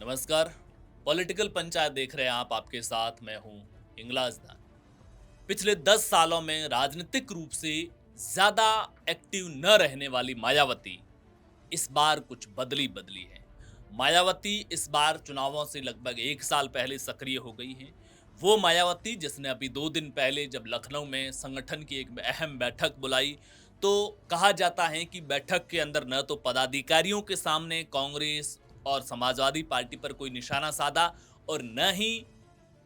नमस्कार। पॉलिटिकल पंचायत देख रहे हैं आप। आपके साथ मैं हूं हिंगलाज दान। पिछले 10 सालों में राजनीतिक रूप से ज्यादा एक्टिव न रहने वाली मायावती इस बार कुछ बदली बदली है। मायावती इस बार चुनावों से लगभग 1 साल पहले सक्रिय हो गई हैं। वो मायावती जिसने अभी 2 दिन पहले जब लखनऊ में संगठन की एक अहम बैठक बुलाई, तो कहा जाता है कि बैठक के अंदर न तो पदाधिकारियों के सामने कांग्रेस और समाजवादी पार्टी पर कोई निशाना साधा, और न ही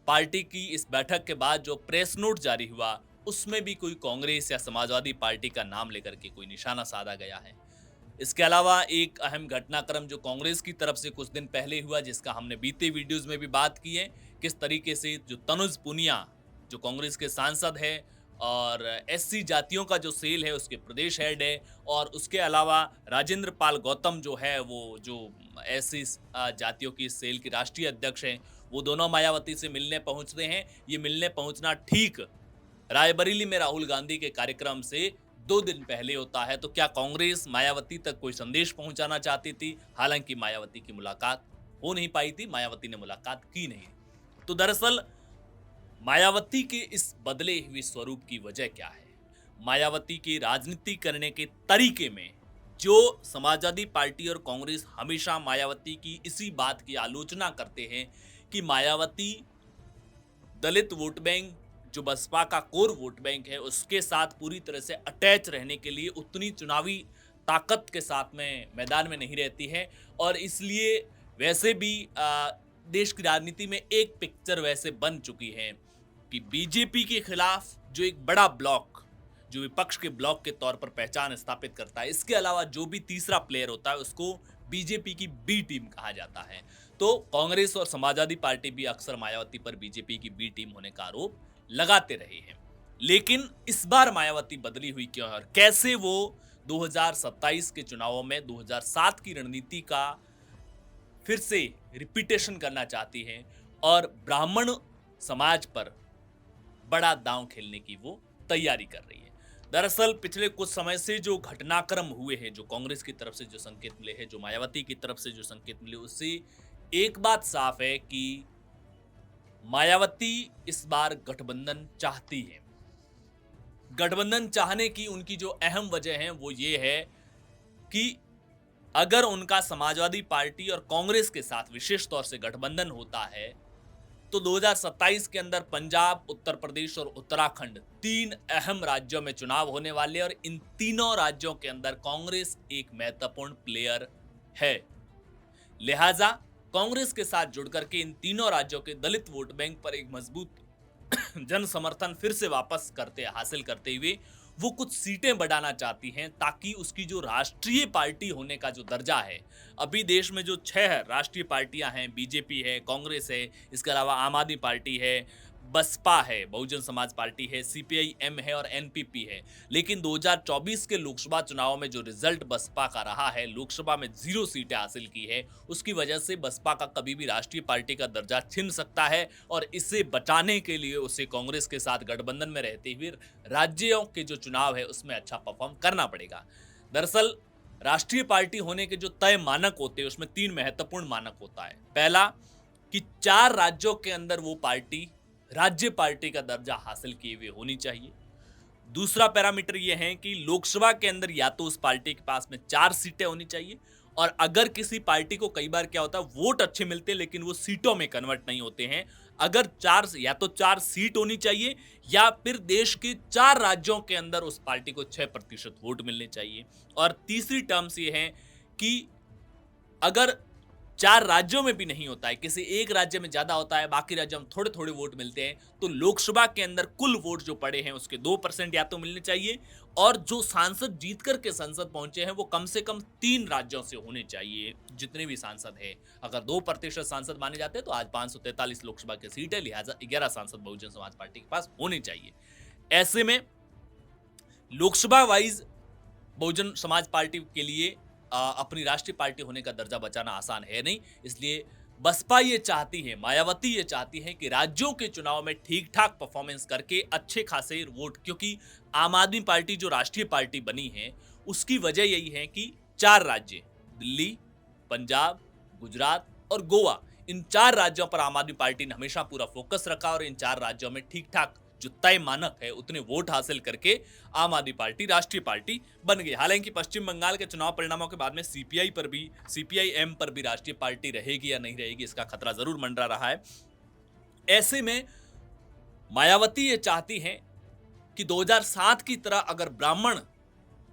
पार्टी की इस बैठक के बाद जो प्रेस नोट जारी हुआ उसमें भी कोई कांग्रेस या समाजवादी पार्टी का नाम लेकर के कोई निशाना साधा गया है। इसके अलावा एक अहम घटनाक्रम जो कांग्रेस की तरफ से कुछ दिन पहले हुआ, जिसका हमने बीते वीडियोस में भी बात की है, किस तरीके से जो तनुज पुनिया जो कांग्रेस के सांसद है और एससी जातियों का जो सेल है उसके प्रदेश हेड है, और उसके अलावा राजेंद्र पाल गौतम जो है वो जो एससी जातियों की सेल के राष्ट्रीय अध्यक्ष हैं, वो दोनों मायावती से मिलने पहुंचते हैं। ये मिलने पहुंचना ठीक रायबरेली में राहुल गांधी के कार्यक्रम से 2 दिन पहले होता है। तो क्या कांग्रेस मायावती तक कोई संदेश पहुंचाना चाहती थी? हालांकि मायावती की मुलाकात हो नहीं पाई थी, मायावती ने मुलाकात की नहीं। तो दरअसल मायावती के इस बदले हुए स्वरूप की वजह क्या है? मायावती के राजनीति करने के तरीके में जो समाजवादी पार्टी और कांग्रेस हमेशा मायावती की इसी बात की आलोचना करते हैं कि मायावती दलित वोट बैंक जो बसपा का कोर वोट बैंक है उसके साथ पूरी तरह से अटैच रहने के लिए उतनी चुनावी ताकत के साथ में मैदान में नहीं रहती है, और इसलिए वैसे भी देश की राजनीति में एक पिक्चर वैसे बन चुकी है कि बीजेपी के खिलाफ जो एक बड़ा ब्लॉक जो विपक्ष के ब्लॉक के तौर पर पहचान स्थापित करता है, इसके अलावा जो भी तीसरा प्लेयर होता है उसको बीजेपी की बी टीम कहा जाता है। तो कांग्रेस और समाजवादी पार्टी भी अक्सर मायावती पर बीजेपी की बी टीम होने का आरोप लगाते रहे हैं। लेकिन इस बार मायावती बदली हुई क्यों है और कैसे वो 2027 के चुनावों में 2007 की रणनीति का फिर से रिपीटेशन करना चाहती है और ब्राह्मण समाज पर बड़ा दांव खेलने की वो तैयारी कर रही है। दरअसल पिछले कुछ समय से जो घटनाक्रम हुए हैं, जो कांग्रेस की तरफ से जो संकेत मिले हैं, जो मायावती की तरफ से जो संकेत मिले, उससे एक बात साफ है कि मायावती इस बार गठबंधन चाहती है। गठबंधन चाहने की उनकी जो अहम वजह है वो ये है कि अगर उनका समाजवादी पार्टी और कांग्रेस के साथ विशेष तौर से गठबंधन होता है तो 2027 के अंदर पंजाब, उत्तर प्रदेश और उत्तराखंड 3 अहम राज्यों में चुनाव होने वाले, और इन तीनों राज्यों के अंदर कांग्रेस एक महत्वपूर्ण प्लेयर है। लिहाजा कांग्रेस के साथ जुड़कर के इन तीनों राज्यों के दलित वोट बैंक पर एक मजबूत जन समर्थन फिर से वापस हासिल करते हुए वो कुछ सीटें बढ़ाना चाहती हैं, ताकि उसकी जो राष्ट्रीय पार्टी होने का जो दर्जा है, अभी देश में जो 6 राष्ट्रीय पार्टियां हैं, बीजेपी है, कांग्रेस है, इसके अलावा आम आदमी पार्टी है, बसपा है, बहुजन समाज पार्टी है, सीपीआई-एम है और एनपीपी है। लेकिन 2024 के लोकसभा चुनाव में जो रिजल्ट बसपा का रहा है, लोकसभा में 0 सीटें हासिल की है, उसकी वजह से बसपा का कभी भी राष्ट्रीय पार्टी का दर्जा छिन सकता है, और इसे बचाने के लिए उसे कांग्रेस के साथ गठबंधन में रहते हुए राज्यों के जो चुनाव है उसमें अच्छा परफॉर्म करना पड़ेगा। दरअसल राष्ट्रीय पार्टी होने के जो तय मानक होते हैं उसमें 3 महत्वपूर्ण मानक होता है। पहला कि 4 राज्यों के अंदर वो पार्टी राज्य पार्टी का दर्जा हासिल किए हुए होनी चाहिए। दूसरा पैरामीटर यह है कि लोकसभा के अंदर या तो उस पार्टी के पास में 4 सीटें होनी चाहिए, और अगर किसी पार्टी को कई बार क्या होता है वोट अच्छे मिलते हैं लेकिन वो सीटों में कन्वर्ट नहीं होते हैं, अगर 4 या तो 4 सीट होनी चाहिए या फिर देश के 4 राज्यों के अंदर उस पार्टी को 6% वोट मिलने चाहिए। और तीसरी टर्म्स ये है कि अगर 4 राज्यों में भी नहीं होता है, किसी एक राज्य में ज्यादा होता है, बाकी राज्यों में थोड़े थोड़े वोट मिलते हैं, तो लोकसभा के अंदर कुल वोट जो पड़े हैं उसके 2% या तो मिलने चाहिए, और जो सांसद जीत करके संसद पहुंचे हैं वो कम से कम 3 राज्यों से होने चाहिए, जितने भी सांसद हैं। अगर 2% सांसद माने जाते हैं तो आज 543 लोकसभा की सीट है, लिहाजा 11 सांसद बहुजन समाज पार्टी के पास होने चाहिए। ऐसे में लोकसभा वाइज बहुजन समाज पार्टी के लिए अपनी राष्ट्रीय पार्टी होने का दर्जा बचाना आसान है नहीं, इसलिए बसपा ये चाहती है, मायावती ये चाहती है कि राज्यों के चुनाव में ठीक ठाक परफॉर्मेंस करके अच्छे खासे वोट, क्योंकि आम आदमी पार्टी जो राष्ट्रीय पार्टी बनी है उसकी वजह यही है कि 4 राज्य दिल्ली, पंजाब, गुजरात और गोवा, इन 4 राज्यों पर आम आदमी पार्टी ने हमेशा पूरा फोकस रखा और इन 4 राज्यों में ठीक-ठाक जो तय मानक है उतने वोट हासिल करके आम आदमी पार्टी राष्ट्रीय पार्टी बन गई। हालांकि पश्चिम बंगाल के चुनाव परिणामों के बाद में सीपीआई-एम पर भी राष्ट्रीय पार्टी रहेगी या नहीं रहेगी, इसका खतरा जरूर मंडरा रहा है। ऐसे में मायावती ये चाहती हैं कि 2007 की तरह अगर ब्राह्मण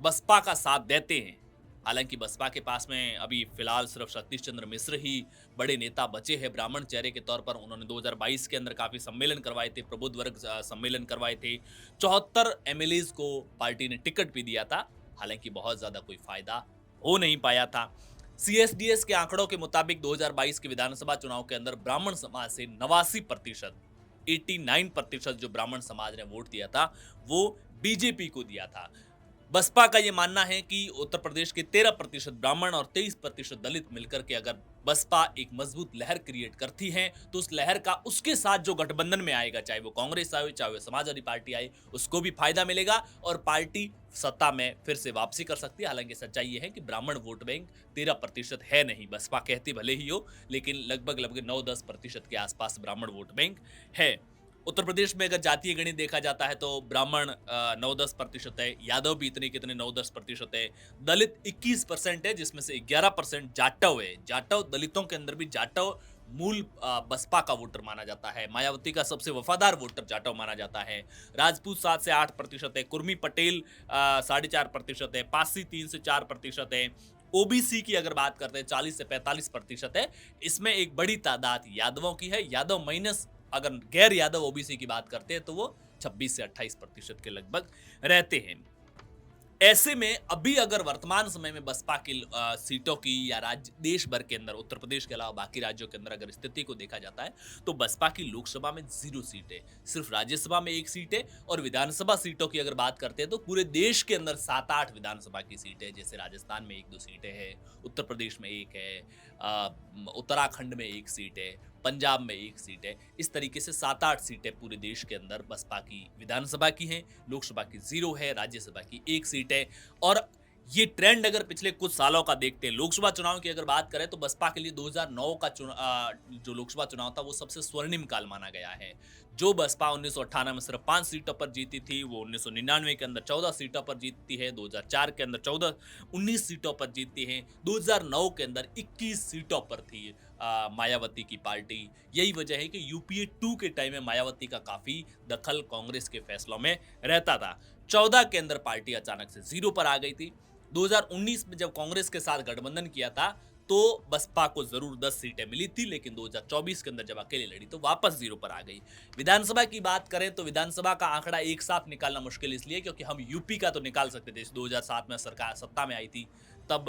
बसपा का साथ देते हैं, हालांकि बसपा के पास में अभी फिलहाल सिर्फ सतीश चंद्र मिश्र ही बड़े नेता बचे हैं ब्राह्मण चेहरे के तौर पर। उन्होंने 2022 के अंदर काफी सम्मेलन करवाए थे, प्रबुद्ध वर्ग सम्मेलन करवाए थे, 74 एमएलएज को पार्टी ने टिकट भी दिया था, हालांकि बहुत ज्यादा कोई फायदा हो नहीं पाया था। सीएसडीएस के आंकड़ों के मुताबिक 2022 के विधानसभा चुनाव के अंदर ब्राह्मण समाज से 89%, 89% जो ब्राह्मण समाज ने वोट दिया था वो बीजेपी को दिया था। बसपा का यह मानना है कि उत्तर प्रदेश के 13% ब्राह्मण और 23% दलित मिलकर के अगर बसपा एक मजबूत लहर क्रिएट करती है तो उस लहर का उसके साथ जो गठबंधन में आएगा, चाहे वो कांग्रेस आए चाहे वो समाजवादी पार्टी आए, उसको भी फायदा मिलेगा और पार्टी सत्ता में फिर से वापसी कर सकती है। हालांकि सच्चाई ये है कि ब्राह्मण वोट बैंक 13% है नहीं, बसपा कहती भले ही हो लेकिन लगभग 9-10% के आसपास ब्राह्मण वोट बैंक है। उत्तर प्रदेश में अगर जातीय गणित देखा जाता है तो ब्राह्मण 9-10% है, यादव भी इतने कितने 9-10% है, दलित 21% है जिसमें से 11% जाटव है। जाटव दलितों के अंदर भी जाटव मूल बसपा का वोटर माना जाता है, मायावती का सबसे वफादार वोटर जाटव माना जाता है। राजपूत 7 से 8% है, कुर्मी पटेल 4.5% है, पासी 3 से 4% है। ओबीसी की अगर बात करते हैं 40 से 45% है, इसमें एक बड़ी तादाद यादवों की है। यादव माइनस अगर गैर यादव ओबीसी की बात करते हैं तो वो 26 से 28% के लगभग रहते हैं। ऐसे में अभी अगर वर्तमान समय में बसपा की सीटों की या राज्य देश भर के अंदर उत्तर प्रदेश के अलावा बाकी राज्यों के अंदर अगर स्थिति को देखा जाता है तो बसपा की लोकसभा में 0 सीट है, सिर्फ राज्यसभा में 1 सीट है और विधानसभा सीटों की अगर बात करते हैं तो पूरे देश के अंदर 7-8 विधानसभा की सीटें, जैसे राजस्थान में 1-2 सीटें हैं, उत्तर प्रदेश में 1 है, उत्तराखंड में 1 सीट है, पंजाब में 1 सीट है। इस तरीके से 7-8 सीटें पूरे देश के अंदर बसपा की विधानसभा की हैं, लोकसभा की 0 है, राज्यसभा की 1 सीट है। और ये ट्रेंड अगर पिछले कुछ सालों का देखते हैं, लोकसभा चुनाव की अगर बात करें तो बसपा के लिए 2009 का जो लोकसभा चुनाव था वो सबसे स्वर्णिम काल माना गया है। जो बसपा 1998 में सिर्फ 5 सीटों पर जीती थी, वो 1999 के अंदर 14 सीटों पर जीतती है, 2004 के अंदर 19 सीटों पर जीतती है, 2009 के अंदर 21 सीटों पर थी मायावती की पार्टी। यही वजह है कि यूपीए 2 के टाइम में मायावती का काफी दखल कांग्रेस के फैसलों में रहता था। 14 के अंदर पार्टी अचानक से 0 पर आ गई थी। 2019 में जब कांग्रेस के साथ गठबंधन किया था तो बसपा को जरूर 10 सीटें मिली थी, लेकिन 2024 के अंदर जब अकेले लड़ी तो वापस 0 पर आ गई। विधानसभा की बात करें तो विधानसभा का आंकड़ा एक साथ निकालना मुश्किल इसलिए क्योंकि हम यूपी का तो निकाल सकते थे, 2007 में सरकार सत्ता में आई थी तब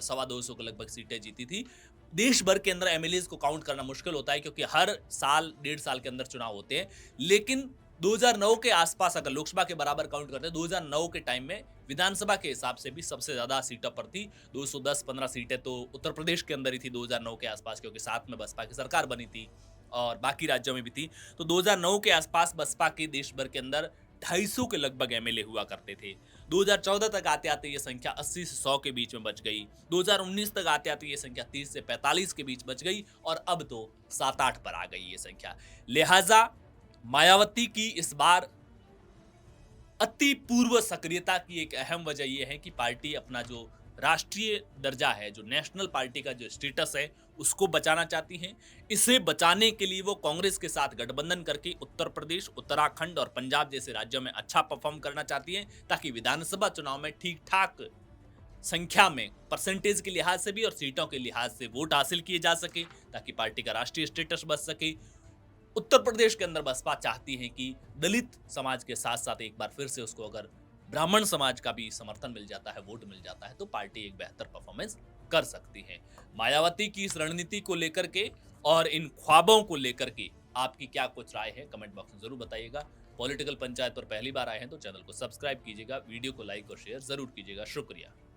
225 के लगभग सीटें जीती थी। देश भर के अंदर एमएलएज को काउंट करना मुश्किल होता है क्योंकि हर साल 1.5 साल के अंदर चुनाव होते हैं, लेकिन 2009 के आसपास अगर लोकसभा के बराबर काउंट करते हैं, 2009 के टाइम में विधानसभा के हिसाब से भी सबसे ज्यादा सीटों पर थी, 210-15 सीटें तो उत्तर प्रदेश के अंदर ही थी 2009 के आसपास, क्योंकि साथ में बसपा की सरकार बनी थी और बाकी राज्यों में भी थी। तो 2009 के आसपास बसपा के देश भर के अंदर 250 के लगभग एमएलए हुआ करते थे। 2014 तक आते आते ये संख्या 80 से 100 के बीच में बच गई। 2019 तक आते आते ये संख्या 30 से 45 के बीच बच गई और अब तो 7-8 पर आ गई ये संख्या। लिहाजा मायावती की इस बार अति पूर्व सक्रियता की एक अहम वजह यह है कि पार्टी अपना जो राष्ट्रीय दर्जा है, जो नेशनल पार्टी का जो स्टेटस है, उसको बचाना चाहती हैं। इसे बचाने के लिए वो कांग्रेस के साथ गठबंधन करके उत्तर प्रदेश, उत्तराखंड और पंजाब जैसे राज्यों में अच्छा परफॉर्म करना चाहती हैं ताकि विधानसभा चुनाव में ठीक ठाक संख्या में, परसेंटेज के लिहाज से भी और सीटों के लिहाज से वोट हासिल किए जा सके, ताकि पार्टी का राष्ट्रीय स्टेटस बच सके। उत्तर प्रदेश के अंदर बसपा चाहती है कि दलित समाज के साथ साथ एक बार फिर से उसको अगर ब्राह्मण समाज का भी समर्थन मिल जाता है, वोट मिल जाता है, तो पार्टी एक बेहतर परफॉर्मेंस कर सकती है। मायावती की इस रणनीति को लेकर के और इन ख्वाबों को लेकर के आपकी क्या कुछ राय है, कमेंट बॉक्स में जरूर बताइएगा। पॉलिटिकल पंचायत पर पहली बार आए हैं तो चैनल को सब्सक्राइब कीजिएगा, वीडियो को लाइक और शेयर जरूर कीजिएगा। शुक्रिया।